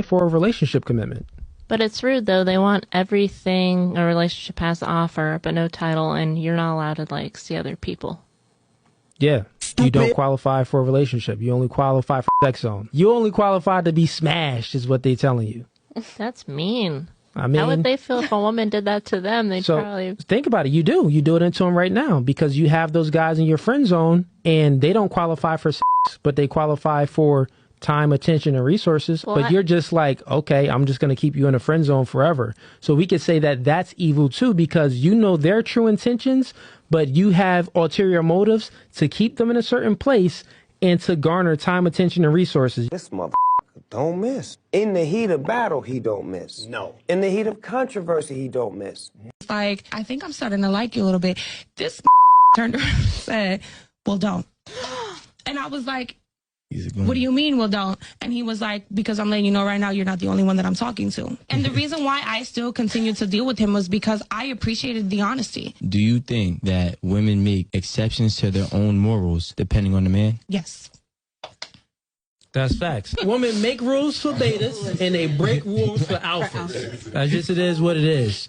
for a relationship commitment. But it's rude, though. They want everything a relationship has to offer, but no title, and you're not allowed to, like, see other people. Yeah. You don't qualify for a relationship. You only qualify for sex zone. You only qualify to be smashed is what they telling you. That's mean. I mean, how would they feel if a woman did that to them? They'd probably... Think about it. You do it into them right now because you have those guys in your friend zone and they don't qualify for sex, but they qualify for time, attention, and resources. Well, but you're just like, okay, I'm just going to keep you in a friend zone forever. So we could say that that's evil too because you know their true intentions, but you have ulterior motives to keep them in a certain place and to garner time, attention, and resources. This motherfucker don't miss. In the heat of battle, he don't miss. No. In the heat of controversy, he don't miss. It's like, I think I'm starting to like you a little bit. This turned around and said, well, don't. And I was like, what do you mean, well, don't? And he was like, because I'm letting you know right now, you're not the only one that I'm talking to. And the reason why I still continued to deal with him was because I appreciated the honesty. Do you think that women make exceptions to their own morals depending on the man? Yes. That's facts. Women make rules for betas and they break rules for alphas. That's just, it is what it is.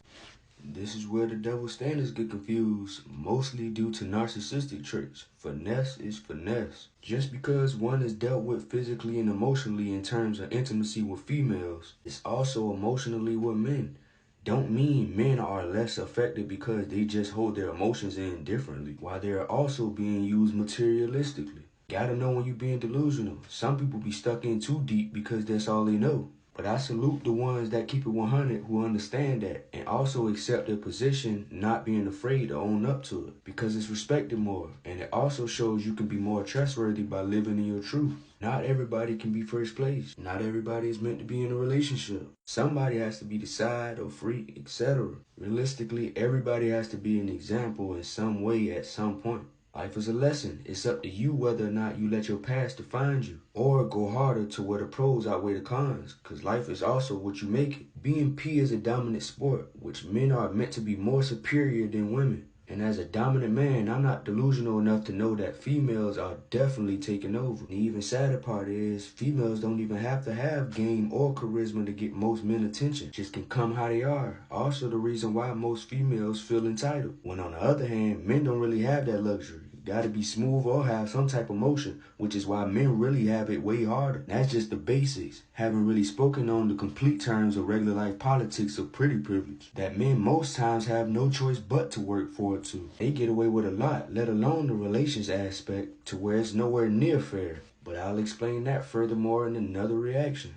This is where the double standards get confused, mostly due to narcissistic traits. Finesse is finesse. Just because one is dealt with physically and emotionally in terms of intimacy with females, it's also emotionally with men. Don't mean men are less affected because they just hold their emotions in differently, while they are also being used materialistically. Gotta know when you're being delusional. Some people be stuck in too deep because that's all they know. But I salute the ones that keep it 100 who understand that and also accept their position, not being afraid to own up to it because it's respected more. And it also shows you can be more trustworthy by living in your truth. Not everybody can be first place. Not everybody is meant to be in a relationship. Somebody has to be the side or freak, etc. Realistically, everybody has to be an example in some way at some point. Life is a lesson. It's up to you whether or not you let your past define you or go harder to where the pros outweigh the cons, because life is also what you make it. BMP is a dominant sport, which men are meant to be more superior than women. And as a dominant man, I'm not delusional enough to know that females are definitely taking over. The even sadder part is females don't even have to have game or charisma to get most men attention. Just can come how they are. Also the reason why most females feel entitled. When on the other hand, men don't really have that luxury. You gotta be smooth or have some type of motion, which is why men really have it way harder. That's just the basics. Haven't really spoken on the complete terms of regular life politics of pretty privilege that men most times have no choice but to work for it too. They get away with a lot, let alone the relations aspect to where it's nowhere near fair. But I'll explain that furthermore in another reaction.